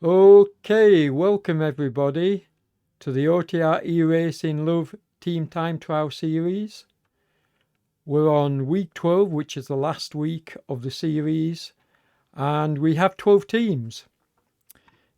Okay, welcome everybody to the OTR E-Racing Love Team Time Trial Series. We're on week 12, which is the last week of the series, and we have 12 teams.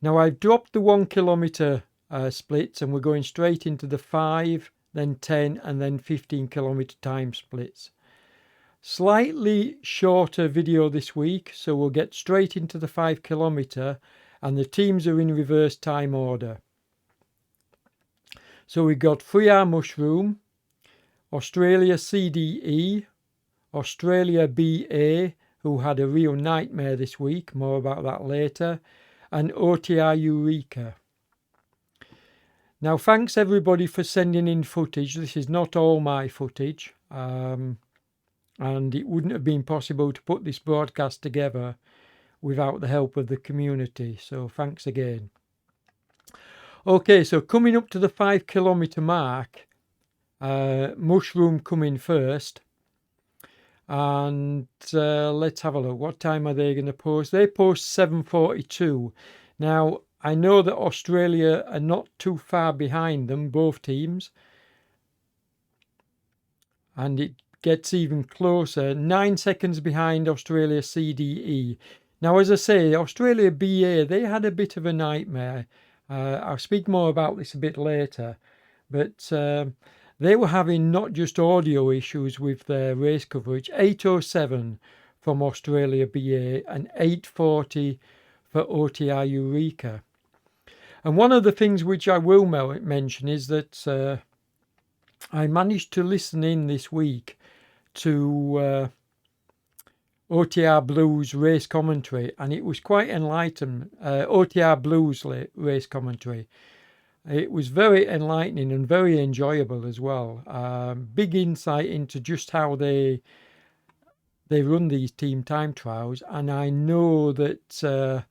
Now I've dropped the 1 kilometre splits and we're going straight into the 5, then 10 and then 15 kilometre time splits. Slightly shorter video this week, so we'll get straight into the 5 kilometre and the teams are in reverse time order. So we've got 3R Mushroom, Australia CDE, Australia BA, who had a real nightmare this week, more about that later, and OTR Eureka. Now thanks everybody for sending in footage. This is not all my footage, and it wouldn't have been possible to put this broadcast together without the help of the community, so thanks again. Okay, so coming up to the 5 kilometre mark, Mushroom coming first, and let's have a look. What time are they going to post? They post 7:42. Now I know that Australia are not too far behind them, both teams, and it gets even closer. 9 seconds behind Australia CDE. Now, as I say, Australia BA, they had a bit of a nightmare. I'll speak more about this a bit later, but they were having not just audio issues with their race coverage. 8:07 from Australia BA and 8:40 for OTR Eureka. And one of the things which I will mention is that I managed to listen in this week to OTR Blues race commentary, and it was quite enlightening. OTR Blues race commentary. It was very enlightening and very enjoyable as well. Big insight into just how they run these team time trials, and I know that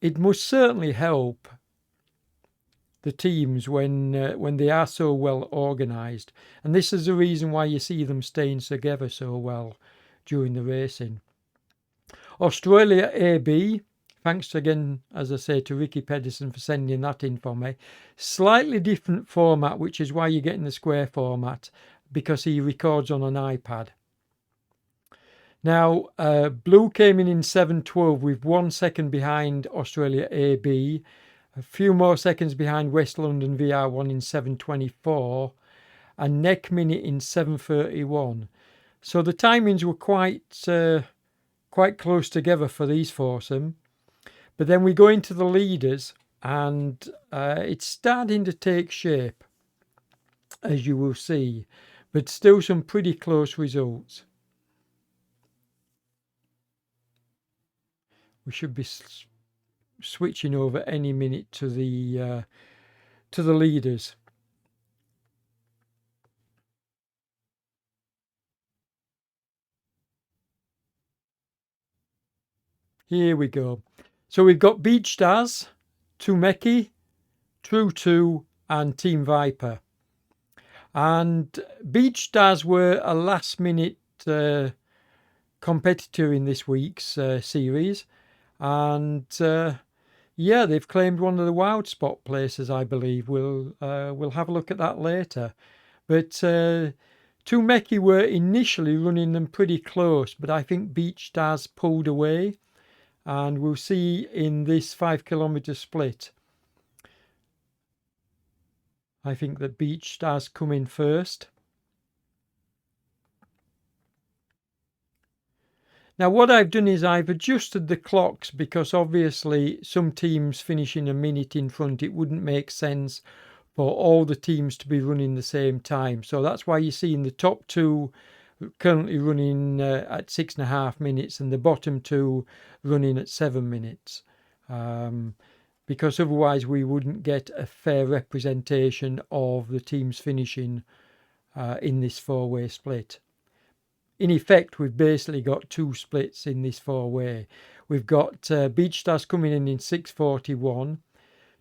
it must certainly help the teams when they are so well organised, and this is the reason why you see them staying together so well during the racing. Australia AB, thanks again, as I say, to Ricky Pedersen for sending that in for me. Slightly different format, which is why you're getting the square format, because he records on an iPad. Now, Blue came in 7:12 with 1 second behind Australia AB, a few more seconds behind West London VR1 in 7:24, and Neck Minute in 7:31. So the timings were quite close together for these foursome. But then we go into the leaders, and it's starting to take shape, as you will see, but still some pretty close results. We should be switching over any minute to the leaders. Here we go. So we've got Beach Stars, Tumeki, True 2 and Team Viper. And Beach Stars were a last minute competitor in this week's series. And yeah, they've claimed one of the wild spot places, I believe. We'll have a look at that later. But Tumeki were initially running them pretty close, but I think Beach Stars pulled away. And we'll see in this 5 kilometre split, I think that Beach Stars come in first. Now what I've done is I've adjusted the clocks, because obviously some teams finishing a minute in front, it wouldn't make sense for all the teams to be running the same time. So that's why you're seeing the top two currently running at 6.5 minutes and the bottom two running at 7 minutes, because otherwise we wouldn't get a fair representation of the teams finishing in this four-way split. In effect, we've basically got two splits in this four-way. We've got Beach Stars coming in 6:41.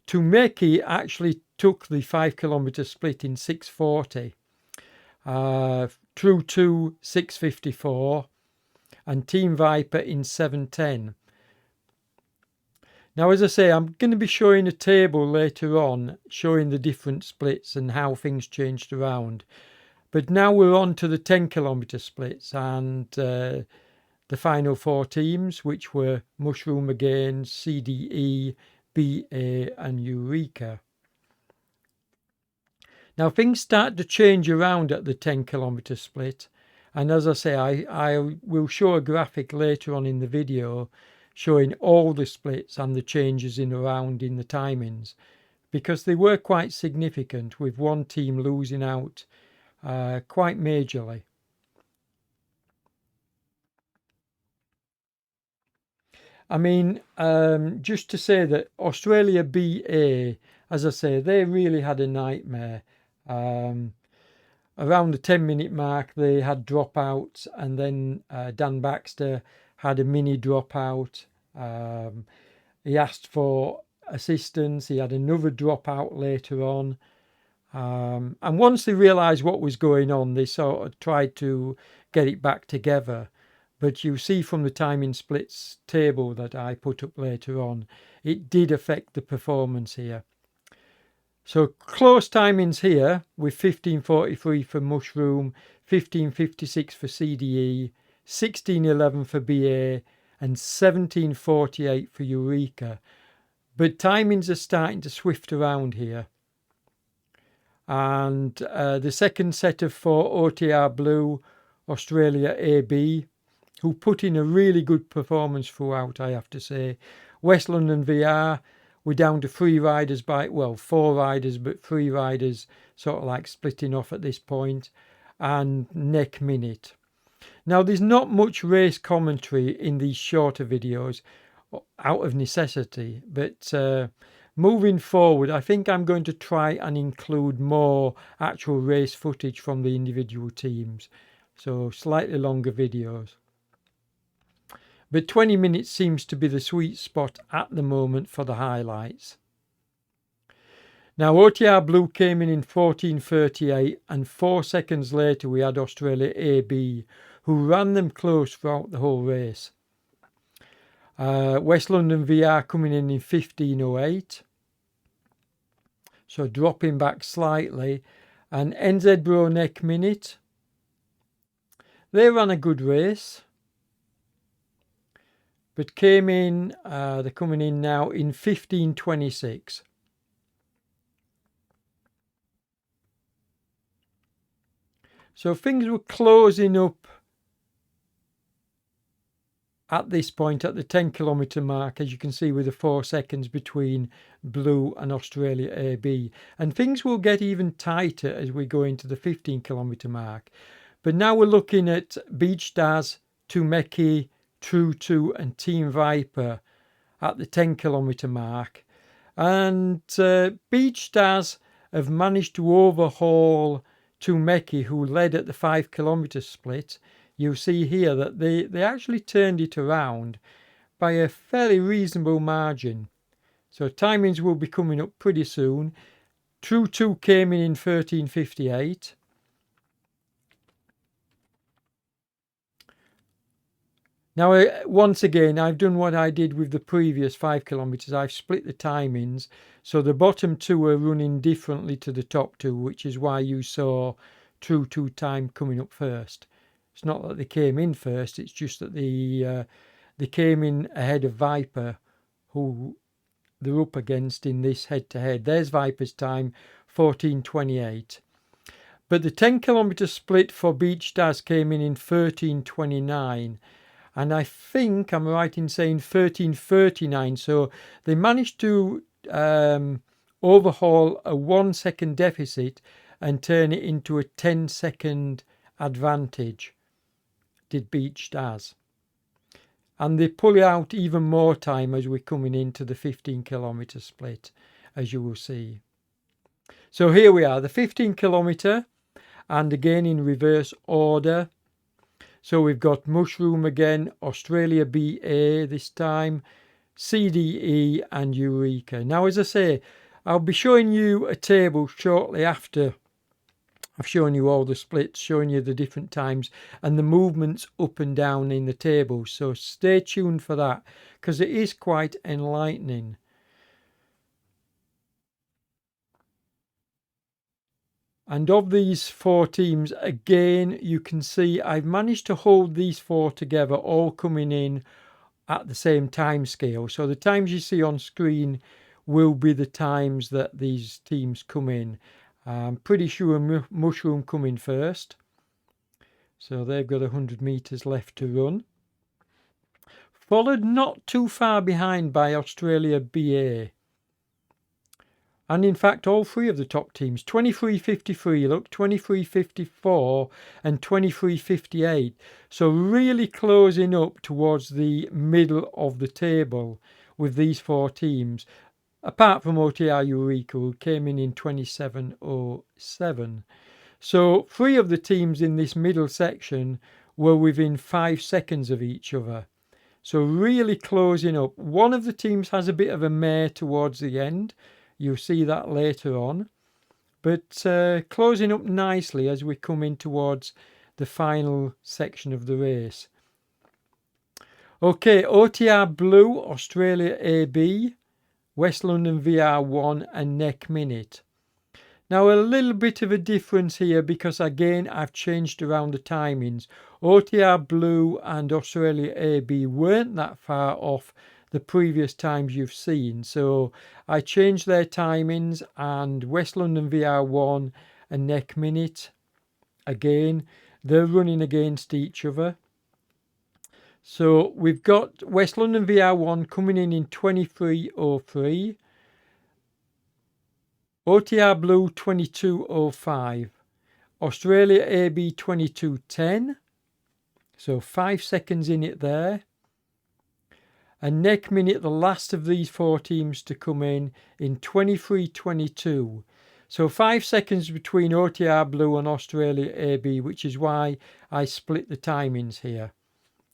Tumeki actually took the 5 kilometre split in 6:40. True 2 6:54 and Team Viper in 7:10. Now, as I say, I'm going to be showing a table later on showing the different splits and how things changed around. But now we're on to the 10-kilometre splits and the final 4 teams, which were Mushroom again, CDE, BA and Eureka. Now things start to change around at the 10-kilometre split, and as I say, I will show a graphic later on in the video showing all the splits and the changes around in the timings, because they were quite significant, with one team losing out quite majorly. I mean, just to say that Australia BA, as I say, they really had a nightmare. Around the 10-minute mark, they had dropouts, and then Dan Baxter had a mini dropout. He asked for assistance. He had another dropout later on. And once they realised what was going on, they sort of tried to get it back together. But you see from the timing splits table that I put up later on, it did affect the performance here. So close timings here with 15:43 for Mushroom, 15:56 for CDE, 16:11 for BA and 17:48 for Eureka. But timings are starting to swift around here. And the second set of 4 OTR Blue, Australia AB, who put in a really good performance throughout, I have to say. West London VR, we're down to 3 riders by, well, 4 riders, but 3 riders sort of like splitting off at this point, and Neck Minute. Now, there's not much race commentary in these shorter videos out of necessity, but moving forward, I think I'm going to try and include more actual race footage from the individual teams, so slightly longer videos. But 20 minutes seems to be the sweet spot at the moment for the highlights. Now, OTR Blue came in 14:38, and 4 seconds later we had Australia AB, who ran them close throughout the whole race. West London VR coming in 15:08, so dropping back slightly. And NZ Bro Neck Minute, they ran a good race, but came in, they're coming in now in 15:26. So things were closing up at this point at the 10-kilometre mark, as you can see with the 4 seconds between Blue and Australia AB. And things will get even tighter as we go into the 15-kilometre mark. But now we're looking at Beach Stars, Tumeki, True 2 and Team Viper at the 10-kilometre mark. And Beach Stars have managed to overhaul Tumeki, who led at the 5-kilometre split. You see here that they actually turned it around by a fairly reasonable margin. So timings will be coming up pretty soon. True 2 came in 13:58. Now, once again, I've done what I did with the previous 5 kilometres. I've split the timings, so the bottom 2 are running differently to the top 2, which is why you saw True 2 time coming up first. It's not that they came in first, it's just that they came in ahead of Viper, who they're up against in this head-to-head. There's Viper's time, 14:28. But the 10-kilometre split for Beach Stars came in 13:29. And I think I'm right in saying 13:39. So they managed to overhaul a 1-second deficit and turn it into a 10-second advantage, did Beach Stars. And they pull out even more time as we're coming into the 15-kilometre split, as you will see. So here we are, the 15-kilometre, and again in reverse order. So we've got Mushroom again, Australia BA this time, CDE and Eureka. Now, as I say, I'll be showing you a table shortly after I've shown you all the splits, showing you the different times and the movements up and down in the table. So stay tuned for that, because it is quite enlightening. And of these four teams, again, you can see I've managed to hold these four together, all coming in at the same time scale. So the times you see on screen will be the times that these teams come in. I'm pretty sure Mushroom come in first. So they've got 100 metres left to run. Followed not too far behind by Australia BA. And in fact, all three of the top teams, 23.53, look, 23.54 and 23.58. So really closing up towards the middle of the table with these four teams, apart from OTR Eureka, who came in 27.07. So three of the teams in this middle section were within 5 seconds of each other. So really closing up. One of the teams has a bit of a mare towards the end. You'll see that later on. But closing up nicely as we come in towards the final section of the race. Okay, OTR Blue, Australia AB, West London VR1 and Neck Minute. Now a little bit of a difference here because again I've changed around the timings. OTR Blue and Australia AB weren't that far off the previous times you've seen. So I changed their timings, and West London VR1 and Neck Minute, again, they're running against each other. So we've got West London VR1 coming in 23.03. OTR Blue 22.05. Australia AB 22.10. So 5 seconds in it there. And Neck Minute, the last of these four teams to come in 23.22. So 5 seconds between OTR Blue and Australia AB, which is why I split the timings here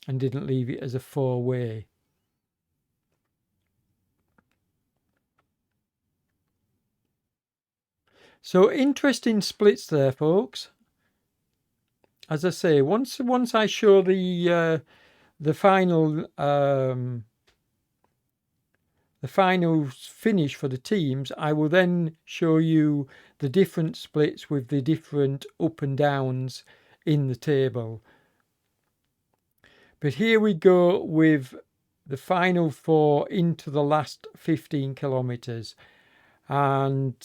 and didn't leave it as a four-way. So interesting splits there, folks. As I say, once I show the final finish for the teams, I will then show you the different splits with the different up and downs in the table. But here we go with the final four into the last 15 kilometers. And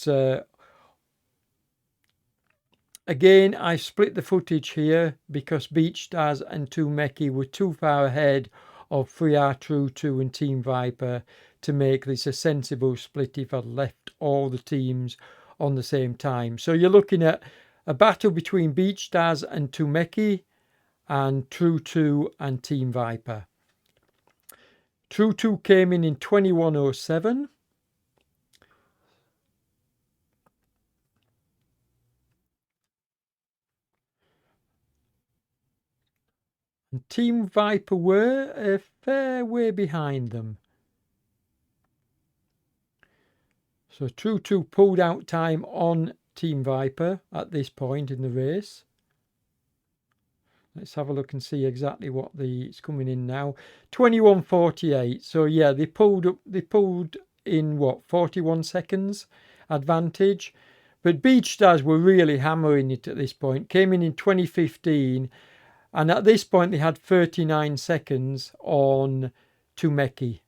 again, I split the footage here because Beach Stars and Tumeki were too far ahead of 3R True 2 and Team Viper to make this a sensible split if I'd left all the teams on the same time. So you're looking at a battle between Beach Stars and Tumeki and True 2 and Team Viper. True 2 came in 21.07. And Team Viper were a fair way behind them. So True 2 pulled out time on Team Viper at this point in the race. Let's have a look and see exactly what it's coming in now. 21.48. So yeah, they pulled in what, 41 seconds advantage. But Beach Stars were really hammering it at this point. Came in 2015, and at this point they had 39 seconds on Tumeki.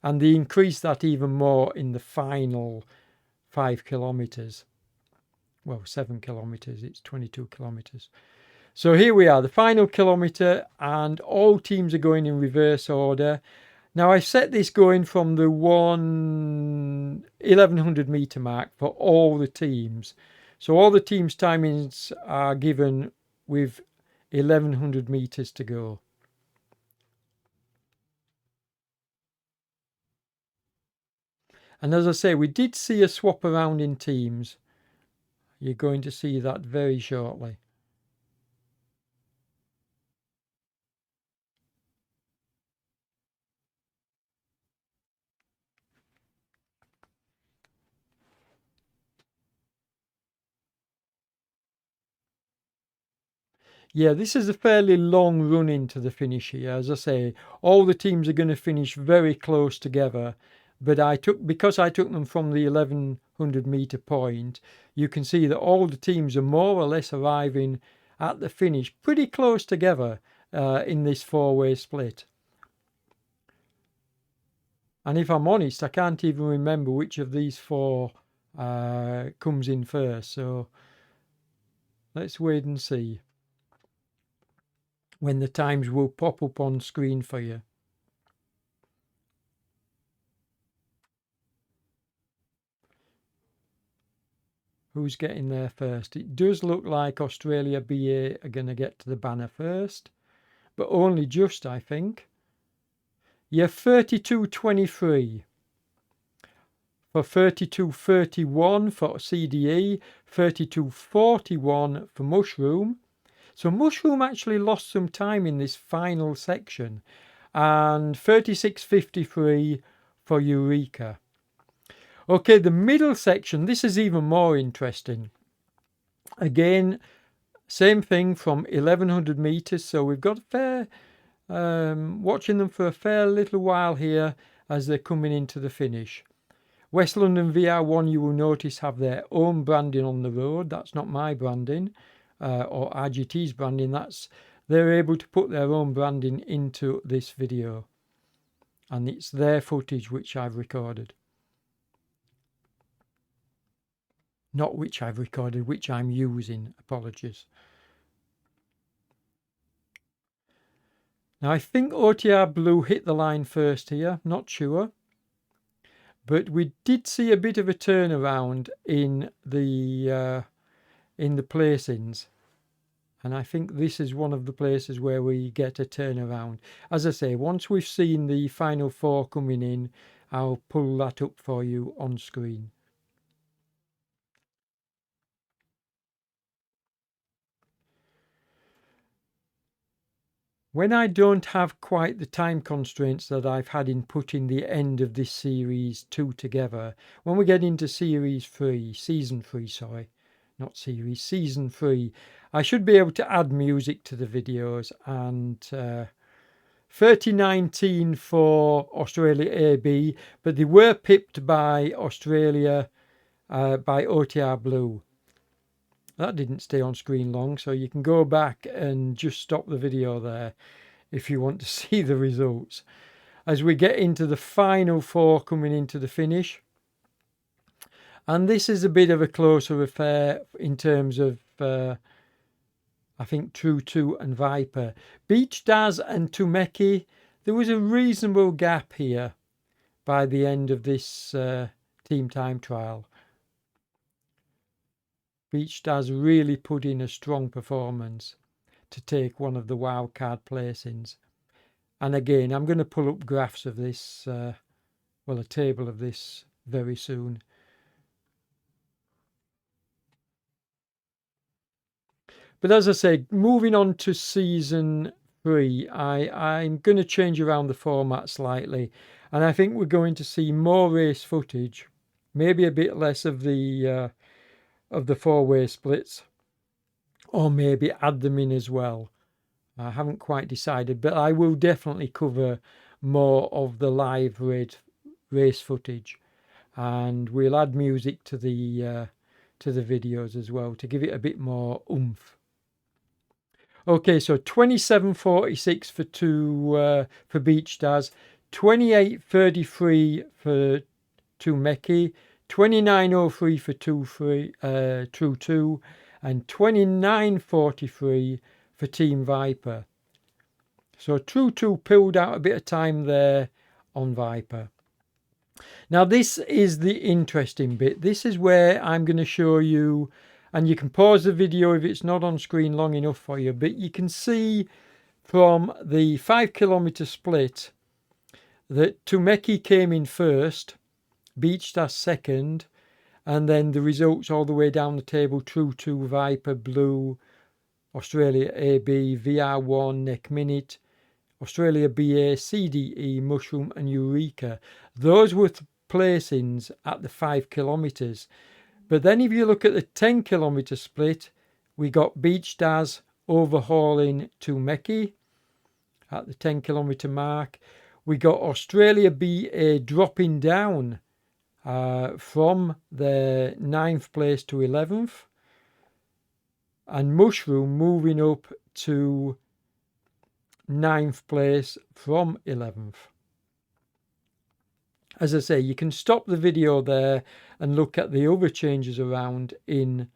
And they increased that even more in the final 5 kilometers. Well, 7 kilometers, it's 22 kilometers. So here we are, the final kilometre, and all teams are going in reverse order. Now I set this going from the 1100 metre mark for all the teams. So all the teams' timings are given with 1100 metres to go. And as I say, we did see a swap around in teams. You're going to see that very shortly. Yeah, this is a fairly long run into the finish here. As I say, all the teams are going to finish very close together. But because I took them from the 1100 meter point, you can see that all the teams are more or less arriving at the finish pretty close together in this four-way split. And if I'm honest, I can't even remember which of these four comes in first. So let's wait and see when the times will pop up on screen for you. Who's getting there first? It does look like Australia BA are going to get to the banner first, but only just, I think. Yeah, 32.23 for 32.31 for CDE, 32.41 for Mushroom. So Mushroom actually lost some time in this final section, and 36.53 for Eureka. Okay, the middle section, this is even more interesting. Again, same thing from 1100 meters. So we've got fair, watching them for a fair little while here as they're coming into the finish. West London VR1, you will notice, have their own branding on the road. That's not my branding or RGT's branding. They're able to put their own branding into this video. And it's their footage which I've recorded. Not which I've recorded, which I'm using. Apologies. Now, I think OTR Blue hit the line first here. Not sure. But we did see a bit of a turnaround in the placings. And I think this is one of the places where we get a turnaround. As I say, once we've seen the final four coming in, I'll pull that up for you on screen. When I don't have quite the time constraints that I've had in putting the end of this series 2 together, when we get into season 3, sorry, not series, season 3, I should be able to add music to the videos. And 30.19 for Australia AB, but they were pipped by Australia by OTR Blue. That didn't stay on screen long, so you can go back and just stop the video there if you want to see the results. As we get into the final four coming into the finish. And this is a bit of a closer affair in terms of, I think, True 2 and Viper. Beach Daz and Tumeki, there was a reasonable gap here by the end of this team time trial. Beach Daz really put in a strong performance to take one of the wildcard placings. And again, I'm going to pull up graphs of this, well, a table of this very soon. But as I say, moving on to season 3, I'm going to change around the format slightly. And I think we're going to see more race footage, maybe a bit less of the four-way splits, or maybe add them in as well. I haven't quite decided, but I will definitely cover more of the live race footage, and we'll add music to the videos as well to give it a bit more oomph. Okay, so 27.46 for Beach Daz, 28.33 for Tumeki, 29.03 for True 2, and 29.43 for Team Viper. So True 2 pulled out a bit of time there on Viper. Now this is the interesting bit. This is where I'm going to show you, and you can pause the video if it's not on screen long enough for you, but you can see from the 5 kilometer split that Tumeki came in first, Beach Daz second, and then the results all the way down the table: True 2, Viper, Blue, Australia AB, VR1, Neck Minute, Australia BA, CDE, Mushroom and Eureka. Those were placings at the 5 kilometers. But then if you look at the 10 kilometer split, we got Beach Daz, overhauling Tumeki at the 10-kilometre mark. We got Australia BA dropping down from the 9th place to 11th, and Mushroom moving up to 9th place from 11th. As I say, you can stop the video there and look at the other changes around in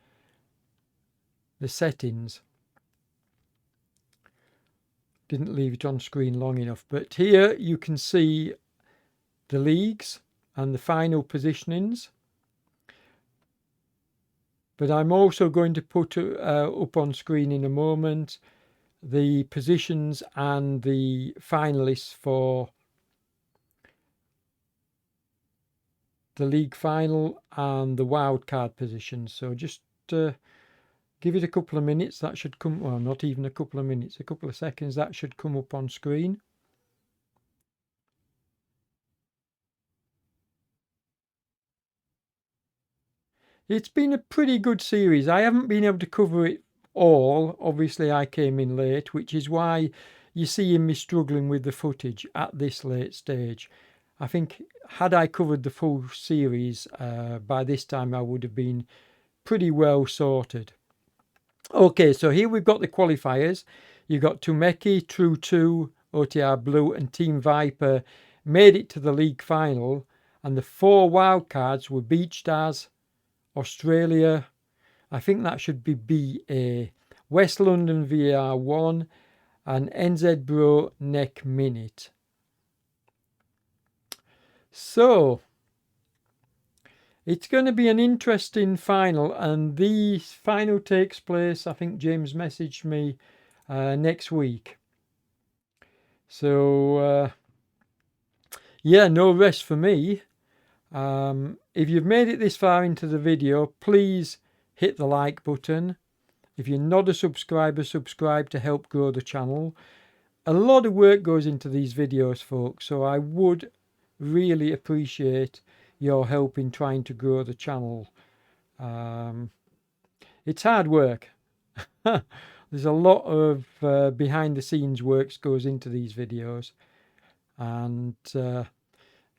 the settings. Didn't leave it on screen long enough, but here you can see the leagues and the final positionings. But I'm also going to put up on screen in a moment the positions and the finalists for the league final and the wildcard positions. So just give it a couple of minutes. That should come, well, not even a couple of minutes, a couple of seconds. That should come up on screen. It's been a pretty good series. I haven't been able to cover it all. Obviously, I came in late, which is why you see me struggling with the footage at this late stage. I think had I covered the full series, by this time I would have been pretty well sorted. Okay, so here we've got the qualifiers. You've got Tumeki, True 2, OTR Blue and Team Viper made it to the league final, and the 4 wildcards were Beach Stars, Australia, I think that should be BA, West London VR1 and NZ Bro Neck Minute. So it's going to be an interesting final, and the final takes place, I think James messaged me, next week. So yeah, no rest for me. If you've made it this far into the video, please hit the like button. If you're not a subscriber, subscribe to help grow the channel. A lot of work goes into these videos, folks, so I would really appreciate your help in trying to grow the channel. It's hard work. There's a lot of behind the scenes work goes into these videos, and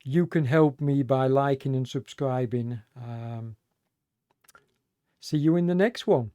you can help me by liking and subscribing. See you in the next one.